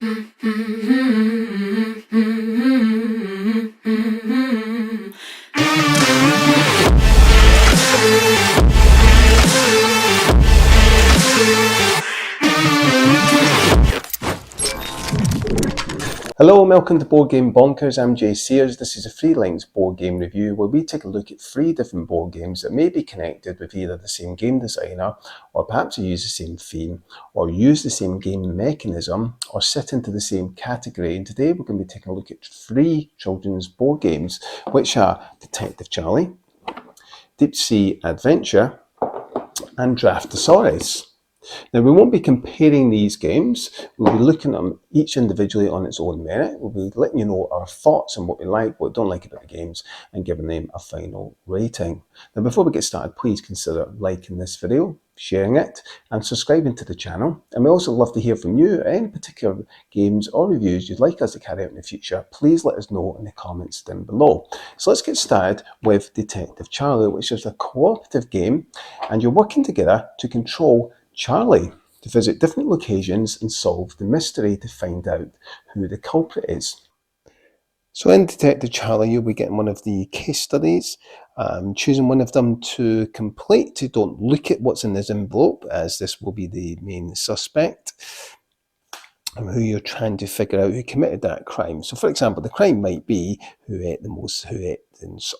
Hello and welcome to Board Game Bonkers. I'm Jay Sears. This is a free-length board game review where we take a look at 3 different board games that may be connected with either the same game designer, or perhaps use the same theme, or use the same game mechanism, or sit into the same category. And today we're going to be taking a look at 3 children's board games, which are Detective Charlie, Deep Sea Adventure, and Ddraftosaures. Now, we won't be comparing these games. We'll be looking at them each individually on its own merit. We'll be letting you know our thoughts on what we like, what we don't like about the games, and giving them a final rating. Now, before we get started, please consider liking this video, sharing it, and subscribing to the channel. And we also love to hear from you. Any particular games or reviews you'd like us to carry out in the future, please let us know in the comments down below. So let's get started with Detective Charlie, which is a cooperative game, and you're working together to control Charlie to visit different locations and solve the mystery to find out who the culprit is. So in Detective Charlie, you'll be getting one of the case studies, choosing one of them to complete. You don't look at what's in this envelope, as this will be the main suspect, and who you're trying to figure out who committed that crime. So for example, the crime might be who ate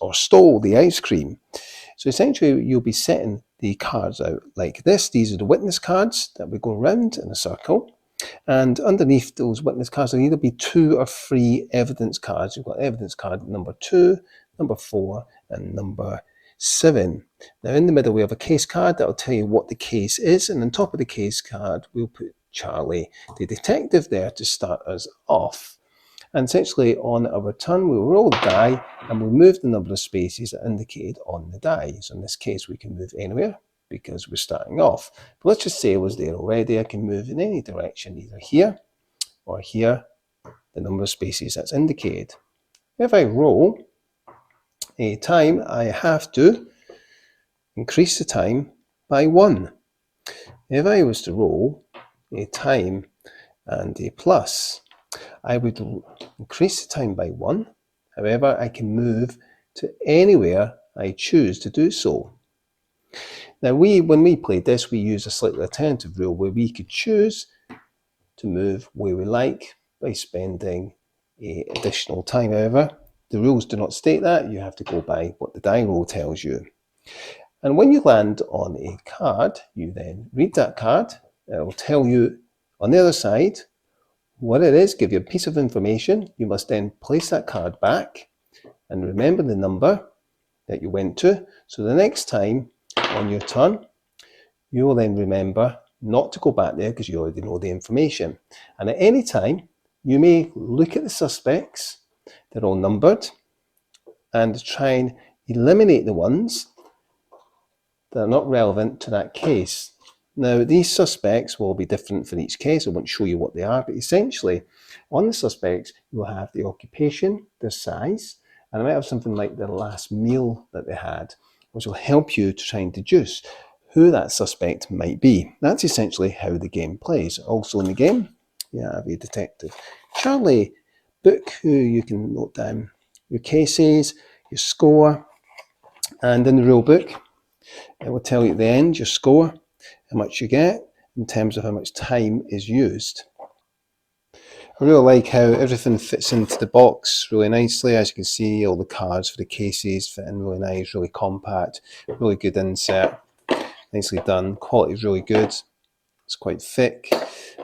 or stole the ice cream. So essentially you'll be setting the cards out like this. These are the witness cards that we go around in a circle. And underneath those witness cards will either be 2 or 3 evidence cards. You've got evidence card number 2, number 4, and number 7. Now in the middle we have a case card that will tell you what the case is, and on top of the case card we'll put Charlie, the detective, there to start us off. And essentially on our turn we'll roll the die and we'll move the number of spaces indicated on the die. So in this case we can move anywhere because we're starting off. But let's just say I was there already. I can move in any direction, either here or here, the number of spaces that's indicated. If I roll a time, I have to increase the time by 1. If I was to roll a time and a plus, I would increase the time by 1. However, I can move to anywhere I choose to do so. Now, when we played this, we used a slightly alternative rule where we could choose to move where we like by spending additional time. However, the rules do not state that. You have to go by what the die roll tells you. And when you land on a card, you then read that card. It will tell you on the other side what it is, give you a piece of information. You must then place that card back and remember the number that you went to. So the next time on your turn, you will then remember not to go back there because you already know the information. And at any time, you may look at the suspects, they're all numbered, and try and eliminate the ones that are not relevant to that case. Now, these suspects will be different for each case. I won't show you what they are, but essentially, on the suspects, you'll have the occupation, their size, and I might have something like the last meal that they had, which will help you to try and deduce who that suspect might be. That's essentially how the game plays. Also in the game, you have a Detective Charlie book, who you can note down your cases, your score, and in the rule book, it will tell you at the end your score, how much you get in terms of how much time is used. I really like how everything fits into the box really nicely. As you can see, all the cards for the cases fit in really nice, really compact, really good insert, nicely done. Quality is really good. It's quite thick,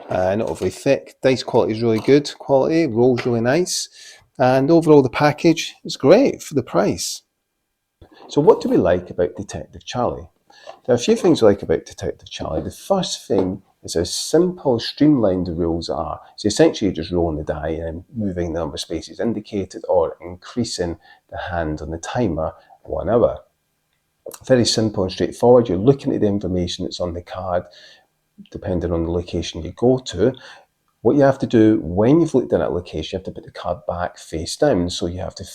not overly thick. Dice quality is really good quality, rolls really nice, and overall the package is great for the price. So what do we like about Detective Charlie? There are a few things I like about Detective Charlie. The first thing is how simple, streamlined the rules are. So essentially you're just rolling the die and moving the number of spaces indicated or increasing the hand on the timer 1 hour. Very simple and straightforward. You're looking at the information that's on the card, depending on the location you go to. What you have to do when you've looked at that location, you have to put the card back face down. So you have to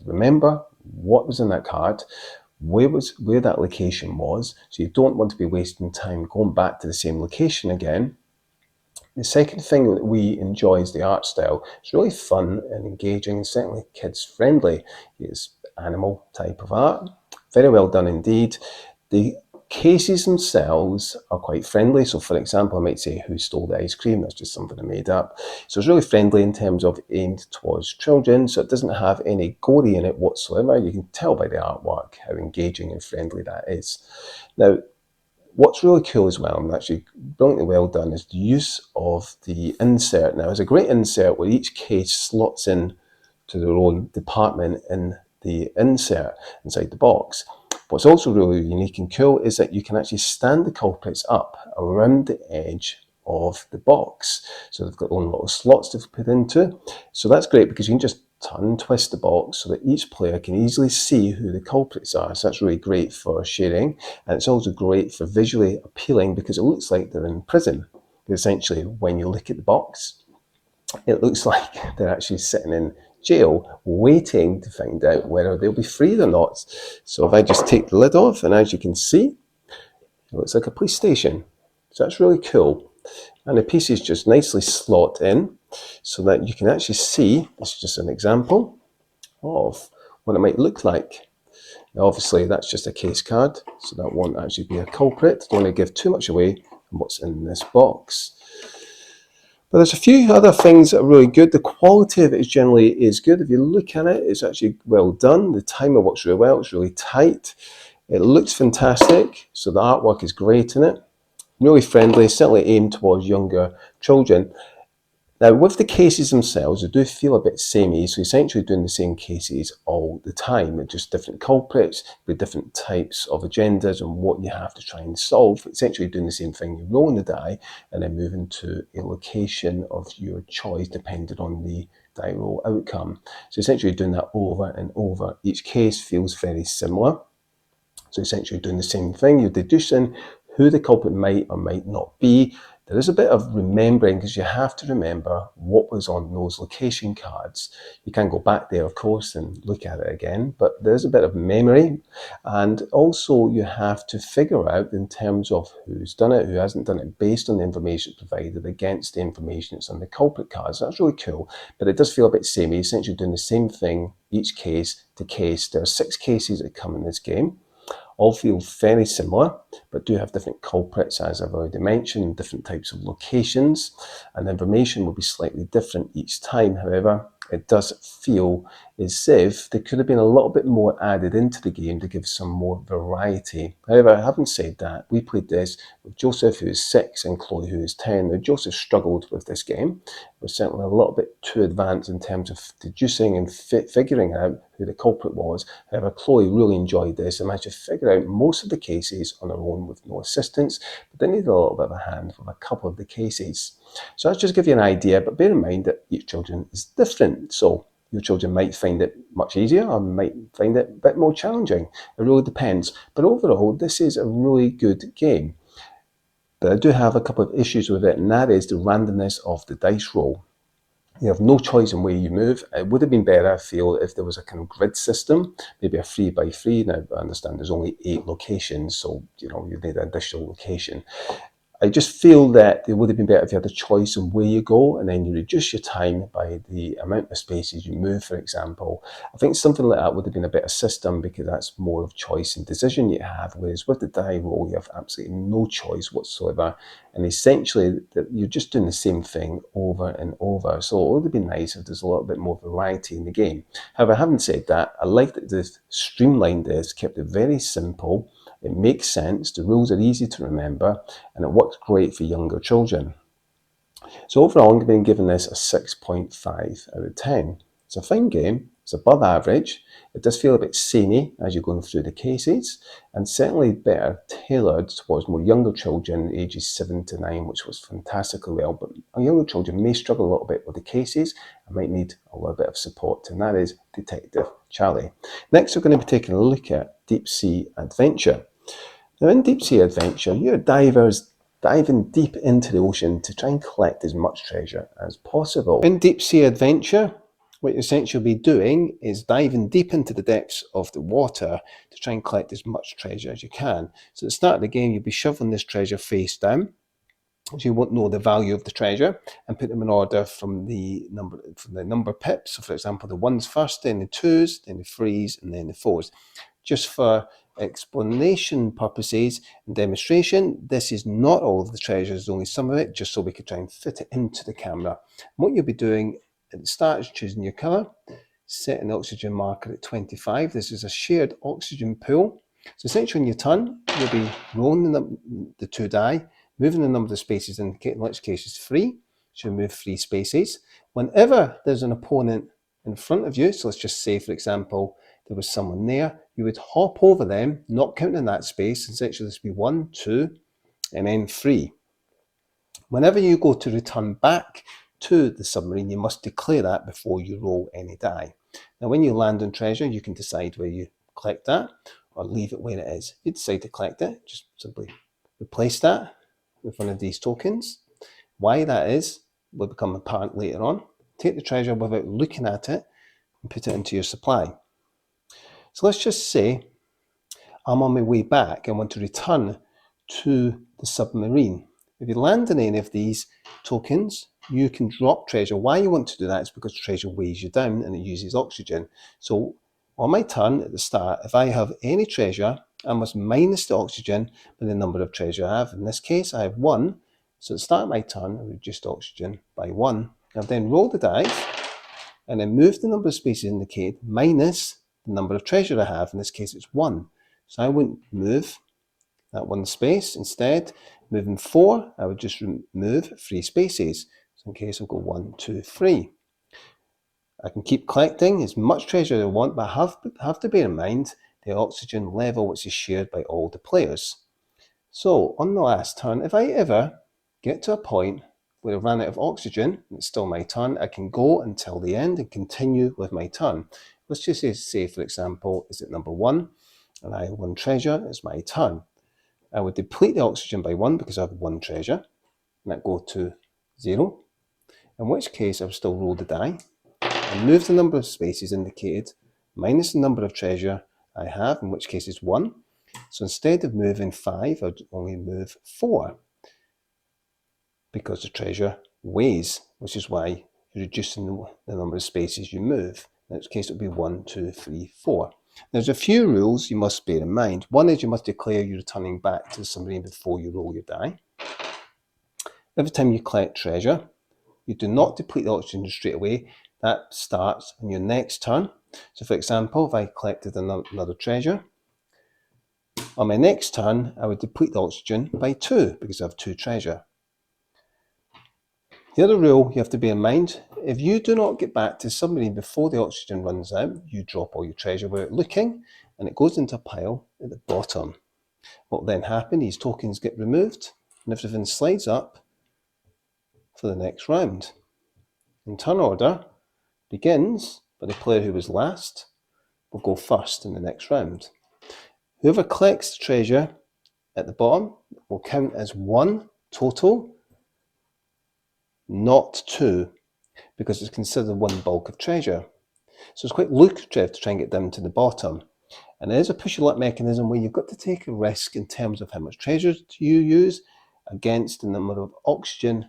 remember what was in that card, where that location was. So you don't want to be wasting time going back to the same location again. The second thing that we enjoy is the art style. It's really fun and engaging and certainly kids friendly. It's animal type of art. Very well done indeed. The cases themselves are quite friendly. So for example, I might say, who stole the ice cream? That's just something I made up. So it's really friendly in terms of aimed towards children. So it doesn't have any gory in it whatsoever. You can tell by the artwork how engaging and friendly that is. Now, what's really cool as well, and actually brilliantly well done, is the use of the insert. Now, it's a great insert where each case slots in to their own department in the insert inside the box. What's also really unique and cool is that you can actually stand the culprits up around the edge of the box. So they've got their own little slots to put into. So that's great because you can just turn and twist the box so that each player can easily see who the culprits are. So that's really great for sharing. And it's also great for visually appealing because it looks like they're in prison. Essentially, when you look at the box, it looks like they're actually sitting in jail waiting to find out whether they'll be freed or not. So if I just take the lid off, and as you can see, it looks like a police station. So that's really cool. And the pieces just nicely slot in so that you can actually see, this is just an example of what it might look like. Now obviously that's just a case card, so that won't actually be a culprit. Don't want to give too much away from what's in this box. But there's a few other things that are really good. The quality of it generally is good. If you look at it, it's actually well done. The timer works really well. It's really tight. It looks fantastic. So the artwork is great in it. Really friendly, certainly aimed towards younger children. Now, with the cases themselves, they do feel a bit samey, so essentially doing the same cases all the time, just different culprits with different types of agendas and what you have to try and solve. Essentially doing the same thing, you're rolling the die and then moving to a location of your choice depending on the die roll outcome. So essentially doing that over and over. Each case feels very similar. So essentially doing the same thing, you're deducing who the culprit might or might not be. There is a bit of remembering because you have to remember what was on those location cards. You can go back there, of course, and look at it again, but there's a bit of memory. And also you have to figure out in terms of who's done it, who hasn't done it, based on the information provided against the information that's on the culprit cards. That's really cool, but it does feel a bit samey, essentially doing the same thing each case to case. There are 6 cases that come in this game. All feel very similar, but do have different culprits, as I've already mentioned, different types of locations, and the information will be slightly different each time. However, it does feel as if there could have been a little bit more added into the game to give some more variety. However, having said that, we played this with Joseph, who is 6, and Chloe, who is 10. Now, Joseph struggled with this game. It was certainly a little bit too advanced in terms of deducing and figuring out who the culprit was. However, Chloe really enjoyed this and managed to figure out most of the cases on her own with no assistance, but they needed a little bit of a hand with a couple of the cases. So that's just give you an idea, but bear in mind that each children is different. So your children might find it much easier or might find it a bit more challenging. It really depends. But overall, this is a really good game. But I do have a couple of issues with it, and that is the randomness of the dice roll. You have no choice in where you move. It would have been better, I feel, if there was a kind of grid system, maybe a 3 by 3. Now, I understand there's only 8 locations, so you need an additional location. I just feel that it would have been better if you had a choice on where you go and then you reduce your time by the amount of spaces you move, for example. I think something like that would have been a better system because that's more of choice and decision you have, whereas with the die roll, you have absolutely no choice whatsoever. And essentially, you're just doing the same thing over and over. So it would have been nice if there's a little bit more variety in the game. However, having said that, I like that they've streamlined this, kept it very simple. It makes sense, the rules are easy to remember, and it works great for younger children. So overall, I'm going to be giving this a 6.5 out of 10. It's a fine game, it's above average, it does feel a bit samey as you're going through the cases, and certainly better tailored towards more younger children, ages 7 to 9, which was fantastically well, but younger children may struggle a little bit with the cases and might need a little bit of support, and that is Detective Charlie. Next, we're going to be taking a look at Deep Sea Adventure. Now, in Deep Sea Adventure, you're divers diving deep into the ocean to try and collect as much treasure as possible. In Deep Sea Adventure, what you essentially be doing is diving deep into the depths of the water to try and collect as much treasure as you can. So at the start of the game, you'll be shoveling this treasure face down. So you won't know the value of the treasure and put them in order from the number pips. So for example, the ones first, then the twos, then the threes, and then the fours. Just for explanation purposes and demonstration, this is not all of the treasures, only some of it, just so we could try and fit it into the camera. And what you'll be doing at the start is choosing your colour, setting the oxygen marker at 25. This is a shared oxygen pool. So essentially on your turn, you'll be rolling the 2 die, moving the number of spaces indicated, in which case is 3. So you move 3 spaces. Whenever there's an opponent in front of you, so let's just say, for example, there was someone there, you would hop over them, not counting that space. Essentially, this would be 1, 2, and then 3. Whenever you go to return back to the submarine, you must declare that before you roll any die. Now, when you land on treasure, you can decide where you collect that or leave it where it is. If you decide to collect it, just simply replace that with one of these tokens. Why that is will become apparent later on. Take the treasure without looking at it and put it into your supply. So let's just say I'm on my way back and want to return to the submarine. If you land on any of these tokens, you can drop treasure. Why you want to do that is because treasure weighs you down and it uses oxygen. So on my turn at the start, if I have any treasure, I must minus the oxygen by the number of treasure I have. In this case, I have 1. So at the start of my turn, I reduce the oxygen by 1. I'll then roll the dice and then move the number of spaces indicated minus the number of treasure I have. In this case, it's 1. So I wouldn't move that 1 space. Instead, moving 4, I would just remove 3 spaces. So in case I'll go 1, 2, 3. I can keep collecting as much treasure as I want, but I have to bear in mind the oxygen level which is shared by all the players. So on the last turn, if I ever get to a point where I run out of oxygen, and it's still my turn, I can go until the end and continue with my turn. Let's just say for example, is it number 1, and I have 1 treasure, it's my turn. I would deplete the oxygen by 1 because I have 1 treasure, and that go to 0, in which case I would still roll the die and move the number of spaces indicated minus the number of treasure I have, in which case is 1. So instead of moving 5, I would only move 4 because the treasure weighs, which is why you're reducing the number of spaces you move. In which case it would be 1, 2, 3, 4. There's a few rules you must bear in mind. One is you must declare you're returning back to the submarine before you roll your die. Every time you collect treasure, you do not deplete the oxygen straight away. That starts on your next turn. So for example, if I collected another treasure, on my next turn, I would deplete the oxygen by 2 because I have 2 treasure. The other rule you have to bear in mind, if you do not get back to the submarine before the oxygen runs out, you drop all your treasure without looking, and it goes into a pile at the bottom. What will then happen, these tokens get removed, and everything slides up for the next round. And turn order begins by the player who was last will go first in the next round. Whoever collects the treasure at the bottom will count as 1 total, not 2, because it's considered one bulk of treasure. So it's quite lucrative to try and get down to the bottom. And there is a push your luck mechanism where you've got to take a risk in terms of how much treasure you use against the number of oxygen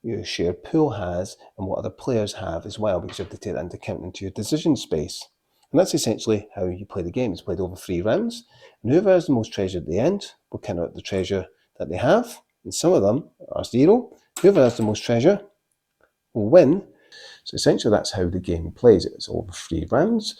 your shared pool has and what other players have as well, because you have to take that into account into your decision space. And that's essentially how you play the game. It's played over 3 rounds, and whoever has the most treasure at the end will count out the treasure that they have, and some of them are 0. Whoever has the most treasure will win. So essentially that's how the game plays. It's over 3 rounds,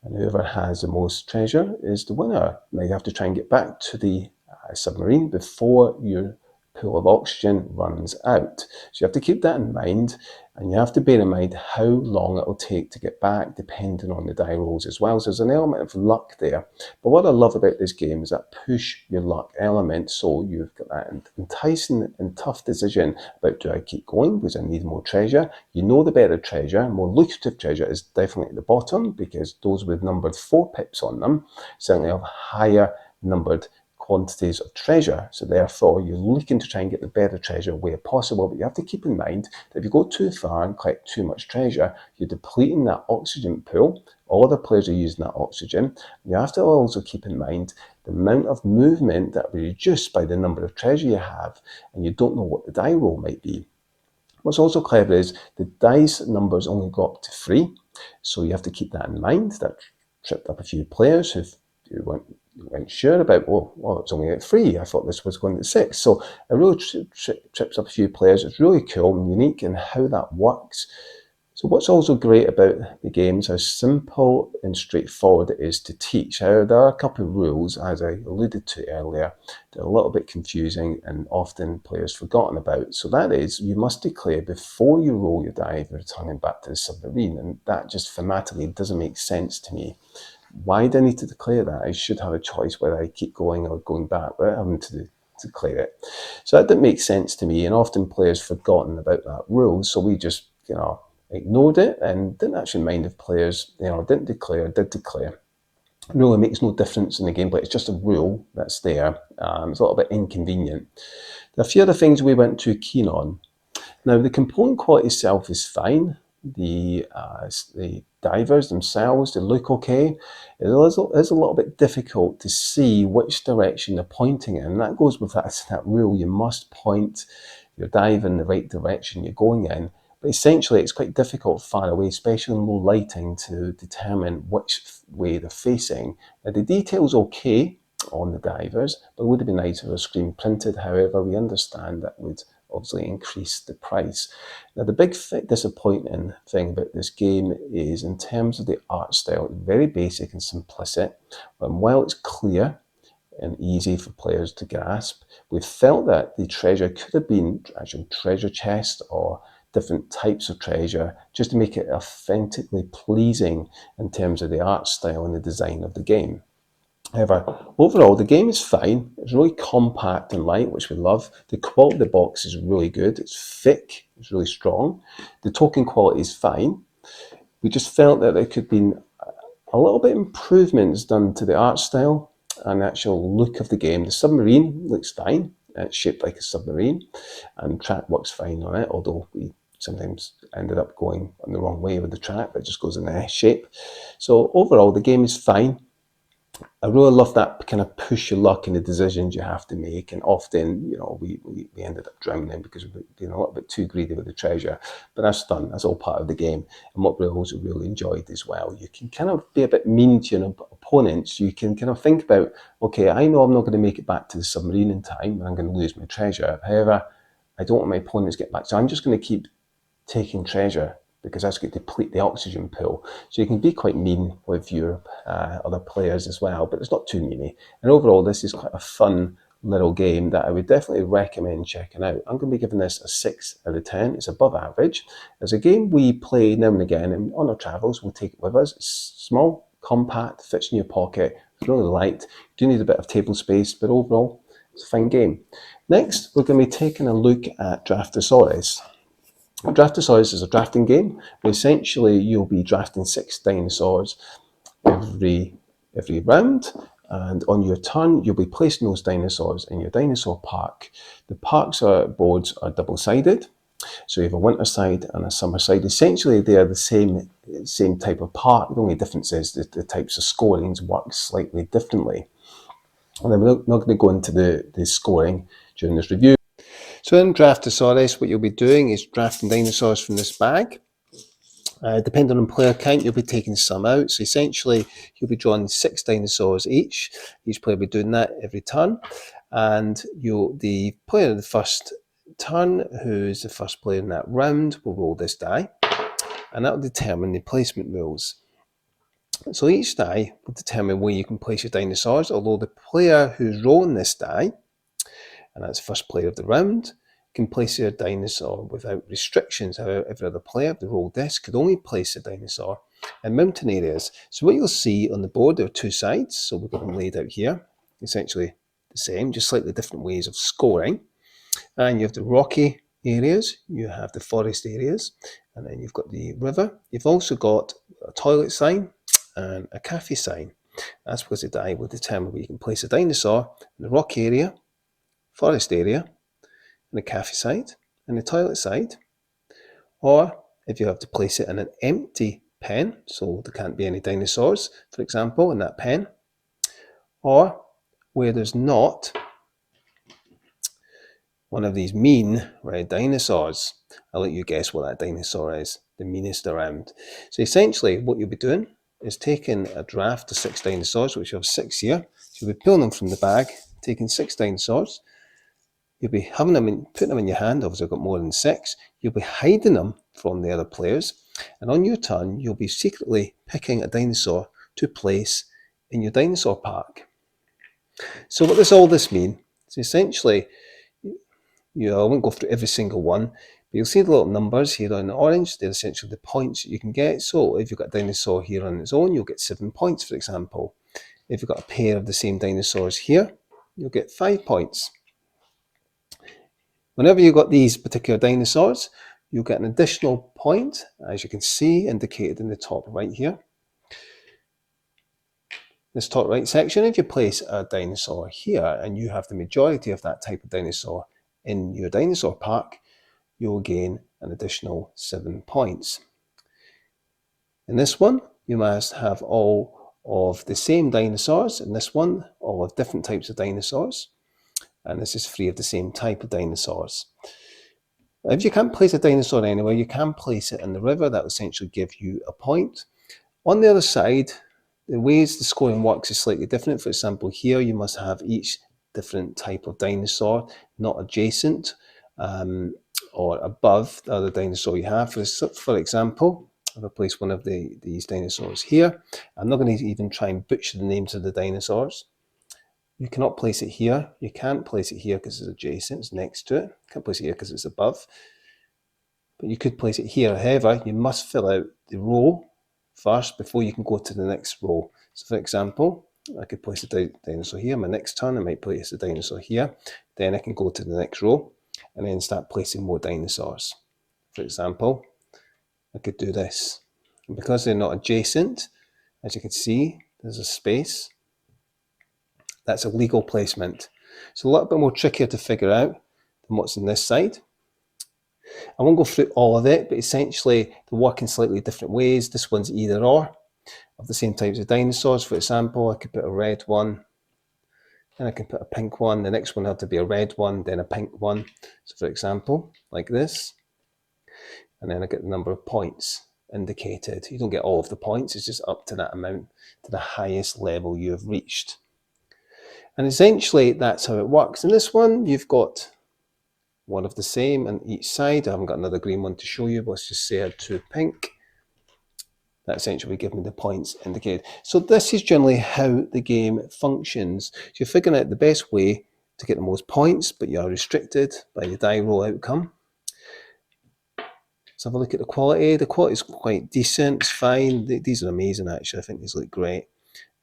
and whoever has the most treasure is the winner. Now you have to try and get back to the submarine before your pool of oxygen runs out. So you have to keep that in mind, and you have to bear in mind how long it will take to get back depending on the die rolls as well. So there's an element of luck there. But what I love about this game is that push your luck element. So you've got that enticing and tough decision about, do I keep going because I need more treasure? You know the better treasure, more lucrative treasure is definitely at the bottom, because those with numbered 4 pips on them certainly have higher numbered quantities of treasure. So therefore, you're looking to try and get the better treasure where possible. But you have to keep in mind that if you go too far and collect too much treasure, you're depleting that oxygen pool. All other players are using that oxygen. You have to also keep in mind the amount of movement that will be reduced by the number of treasure you have, and you don't know what the die roll might be. What's also clever is the dice numbers only go up to 3, so you have to keep that in mind. That tripped up a few players who weren't sure about, well, it's only at 3, I thought this was going to 6. So it really trips up a few players. It's really cool and unique in how that works. So what's also great about the game is how simple and straightforward it is to teach. However, there are a couple of rules, as I alluded to earlier, that are a little bit confusing and often players forgotten about. So that is, you must declare before you roll your die if you're returning back to the submarine, and that just thematically doesn't make sense to me. Why do I need to declare that? I should have a choice whether I keep going or going back without having to declare it. So that didn't make sense to me, and often players forgotten about that rule, so we just, ignored it and didn't actually mind if players, didn't declare, did declare. It really makes no difference in the gameplay. It's just a rule that's there. It's a little bit inconvenient. There are a few other things we weren't too keen on. Now, the component quality itself is fine. The divers themselves, they look okay. It is a little bit difficult to see which direction they're pointing in. And that goes with that rule. You must point your dive in the right direction you're going in. But essentially, it's quite difficult far away, especially in low lighting, to determine which way they're facing. Now, the detail's okay on the divers, but it would have been nice if it was screen printed. However, we understand that would obviously increase the price. Now, the big disappointing thing about this game is in terms of the art style, it's very basic and simplistic. And while it's clear and easy for players to grasp, we felt that the treasure could have been actual treasure chests or different types of treasure, just to make it authentically pleasing in terms of the art style and the design of the game. However, overall, the game is fine. It's really compact and light, which we love. The quality of the box is really good. It's thick, it's really strong. The token quality is fine. We just felt that there could have been a little bit of improvements done to the art style and the actual look of the game. The submarine looks fine. It's shaped like a submarine, and track works fine on it, although we sometimes ended up going on the wrong way with the track that just goes in an S shape. So overall, the game is fine. I really love that kind of push your luck in the decisions you have to make, and often, we ended up drowning because we've been a little bit too greedy with the treasure. But that's done. That's all part of the game. And what we also really enjoyed as well, you can kind of be a bit mean to your opponents. You can kind of think about, okay, I know I'm not going to make it back to the submarine in time, and I'm going to lose my treasure. However, I don't want my opponents to get back, so I'm just going to keep taking treasure, because that's going to deplete the oxygen pool. So you can be quite mean with your other players as well, but it's not too meany. And overall, this is quite a fun little game that I would definitely recommend checking out. I'm going to be giving this a 6 out of 10. It's above average. It's a game we play now and again, and on our travels, we'll take it with us. It's small, compact, fits in your pocket. It's really light. You do need a bit of table space, but overall, it's a fine game. Next, we're going to be taking a look at Ddraftosaures. Ddraftosaurs is a drafting game where essentially you'll be drafting 6 dinosaurs every round, and on your turn you'll be placing those dinosaurs in your dinosaur park. The boards are double-sided, so you have a winter side and a summer side. Essentially they are the same type of park. The only difference is that the types of scorings work slightly differently. And I'm not going to go into the scoring during this review. So in Ddraftosaurus, what you'll be doing is drafting dinosaurs from this bag. Depending on player count, you'll be taking some out. So essentially, you'll be drawing 6 dinosaurs each. Each player will be doing that every turn. And the player of the first turn, who's the first player in that round, will roll this die. And that will determine the placement rules. So each die will determine where you can place your dinosaurs, although the player who's rolling this die, and that's the first player of the round, can place their dinosaur without restrictions. However, every other player of the roll disc could only place a dinosaur in mountain areas. So what you'll see on the board, there are 2 sides, so we've got them laid out here, essentially the same, just slightly different ways of scoring. And you have the rocky areas, you have the forest areas, and then you've got the river. You've also got a toilet sign and a cafe sign. That's because the die will determine where you can place a dinosaur in the rock area, forest area, in the cafe side, in the toilet side, or if you have to place it in an empty pen, so there can't be any dinosaurs, for example, in that pen, or where there's not one of these mean red dinosaurs. I'll let you guess what that dinosaur is, the meanest around. So essentially what you'll be doing is taking a draft of 6 dinosaurs, which you have 6 here. So you'll be pulling them from the bag, taking 6 dinosaurs. You'll be having them putting them in your hand. Obviously I've got more than 6. You'll be hiding them from the other players. And on your turn, you'll be secretly picking a dinosaur to place in your dinosaur park. So what does all this mean? So essentially, I won't go through every single one, but you'll see the little numbers here on the orange. They're essentially the points that you can get. So if you've got a dinosaur here on its own, you'll get 7 points, for example. If you've got a pair of the same dinosaurs here, you'll get 5 points. Whenever you've got these particular dinosaurs, you'll get an additional point, as you can see, indicated in the top right here. This top right section, if you place a dinosaur here and you have the majority of that type of dinosaur in your dinosaur park, you'll gain an additional 7 points. In this one, you must have all of the same dinosaurs. In this one, all of different types of dinosaurs. And this is 3 of the same type of dinosaurs. If you can't place a dinosaur anywhere, you can place it in the river. That will essentially give you a point. On the other side, the ways the scoring works is slightly different. For example, here you must have each different type of dinosaur, not adjacent or above the other dinosaur you have. For example, if I place one of these dinosaurs here, I'm not going to even try and butcher the names of the dinosaurs. You cannot place it here. You can't place it here because it's adjacent, it's next to it. You can't place it here because it's above. But you could place it here. However, you must fill out the row first before you can go to the next row. So for example, I could place a dinosaur here. My next turn, I might place a dinosaur here. Then I can go to the next row and then start placing more dinosaurs. For example, I could do this. And because they're not adjacent, as you can see, there's a space. That's a legal placement. It's a little bit more trickier to figure out than what's on this side. I won't go through all of it, but essentially they work in slightly different ways. This one's either or of the same types of dinosaurs. For example, I could put a red one, then I can put a pink one. The next one had to be a red one, then a pink one. So for example, like this. And then I get the number of points indicated. You don't get all of the points, it's just up to that amount, to the highest level you have reached. And essentially that's how it works. In this one, you've got one of the same on each side. I haven't got another green one to show you, but let's just say I had 2 pink. That essentially gives me the points indicated. So this is generally how the game functions. So you're figuring out the best way to get the most points, but you are restricted by the die roll outcome. Let's have a look at the quality. The quality is quite decent, it's fine. These are amazing actually, I think these look great.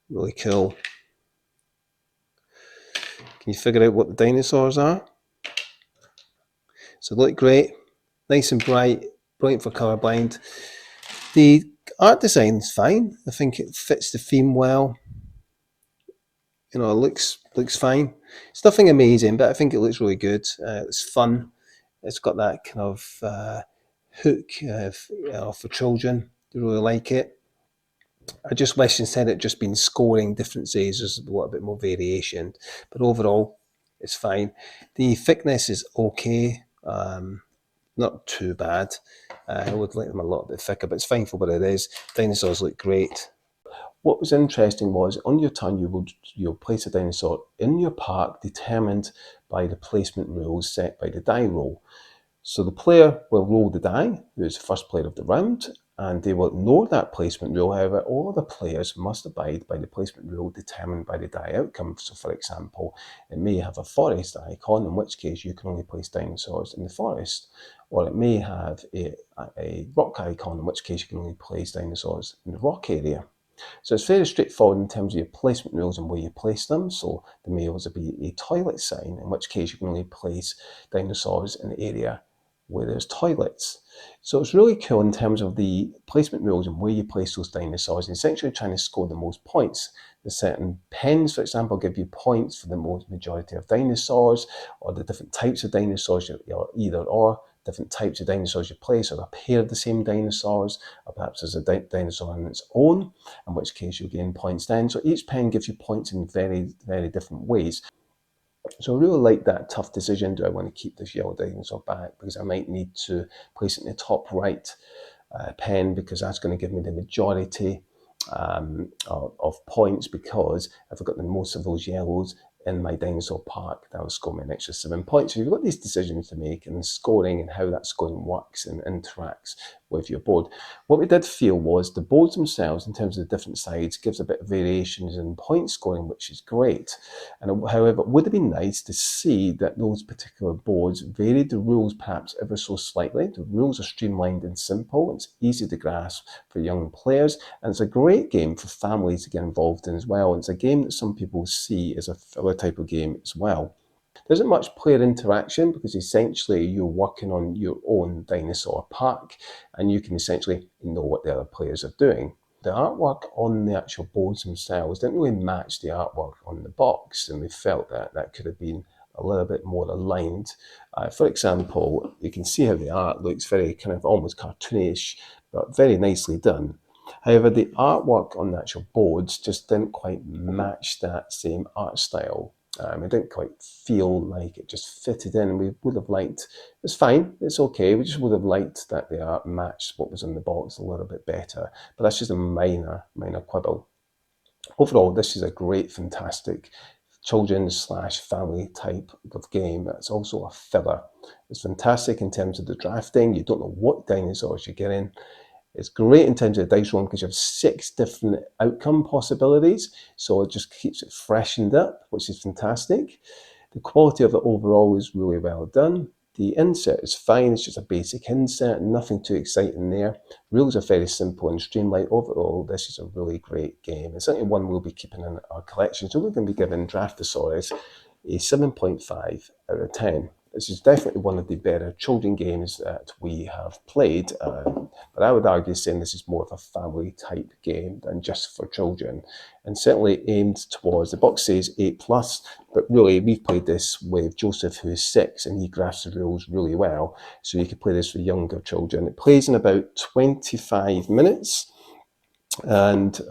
Really cool. Can you figure out what the dinosaurs are? So they look great, nice and bright, brilliant for colourblind. The art design is fine. I think it fits the theme well. You know, it looks fine. It's nothing amazing, but I think it looks really good. It's fun. It's got that kind of hook for children. They really like it. I just wish instead it just been scoring differences, there's a little bit more variation. But overall, it's fine. The thickness is okay. Not too bad. I would like them a little bit thicker, but it's fine for what it is. Dinosaurs look great. What was interesting was on your turn you'll place a dinosaur in your park determined by the placement rules set by the die roll. So the player will roll the die, who is the first player of the round, and they will ignore that placement rule. However, all the players must abide by the placement rule determined by the die outcome. So for example, it may have a forest icon, in which case you can only place dinosaurs in the forest. Or it may have a rock icon, in which case you can only place dinosaurs in the rock area. So it's very straightforward in terms of your placement rules and where you place them. So there may also be a toilet sign, in which case you can only place dinosaurs in the area where there's toilets. So it's really cool in terms of the placement rules and where you place those dinosaurs, and essentially trying to score the most points. The certain pens, for example, give you points for the most majority of dinosaurs, or the different types of dinosaurs you're either or. Different types of dinosaurs you place, or a pair of the same dinosaurs, or perhaps there's a dinosaur on its own, in which case you'll gain points then. So each pen gives you points in very, very different ways. So I really like that tough decision. Do I want to keep this yellow dinosaur back because I might need to place it in the top right pen, because that's going to give me the majority of points, because if I've got the most of those yellows in my dinosaur park, that will score me an extra 7 points. So you've got these decisions to make, and scoring and how that scoring works and interacts with your board. What we did feel was the boards themselves, in terms of the different sides, gives a bit of variations in point scoring, which is great. And however, it would have been nice to see that those particular boards varied the rules perhaps ever so slightly. The rules are streamlined and simple. It's easy to grasp for young players, and it's a great game for families to get involved in as well. It's a game that some people see as a filler type of game as well. There isn't much player interaction, because essentially you're working on your own dinosaur park, and you can essentially know what the other players are doing. The artwork on the actual boards themselves didn't really match the artwork on the box, and we felt that that could have been a little bit more aligned. For example, you can see how the art looks very kind of almost cartoonish, but very nicely done. However, the artwork on the actual boards just didn't quite match that same art style. It didn't quite feel like it just fitted in. We would have liked, it's fine, it's okay, we just would have liked that the art matched what was in the box a little bit better. But that's just a minor quibble. Overall, this is a great, fantastic children/family type of game. It's also a filler. It's fantastic in terms of the drafting. You don't know what dinosaurs you're getting. It's great in terms of the dice rolling, because you have 6 different outcome possibilities, so it just keeps it freshened up, which is fantastic. The quality of it overall is really well done. The insert is fine, it's just a basic insert, nothing too exciting there. Rules are very simple and streamlined. Overall, this is a really great game. It's certainly one we'll be keeping in our collection, so we're going to be giving Ddraftosaures a 7.5 out of 10. This is definitely one of the better children games that we have played, but I would argue saying this is more of a family type game than just for children, and certainly aimed towards, the box says 8+, but really we've played this with Joseph, who's 6, and he grasps the rules really well, so you can play this for younger children. It plays in about 25 minutes, and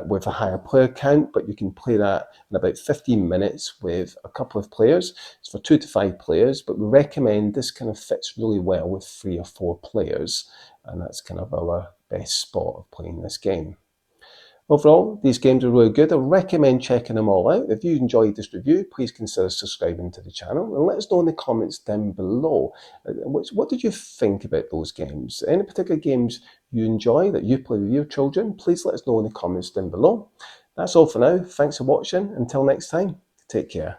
with a higher player count, but you can play that in about 15 minutes with a couple of players. It's for 2 to 5 players, but we recommend this kind of fits really well with 3 or 4 players, and that's kind of our best spot of playing this game. Overall, these games are really good. I recommend checking them all out. If you enjoyed this review, please consider subscribing to the channel, and let us know in the comments down below. What did you think about those games? Any particular games you enjoy that you play with your children? Please let us know in the comments down below. That's all for now. Thanks for watching. Until next time, take care.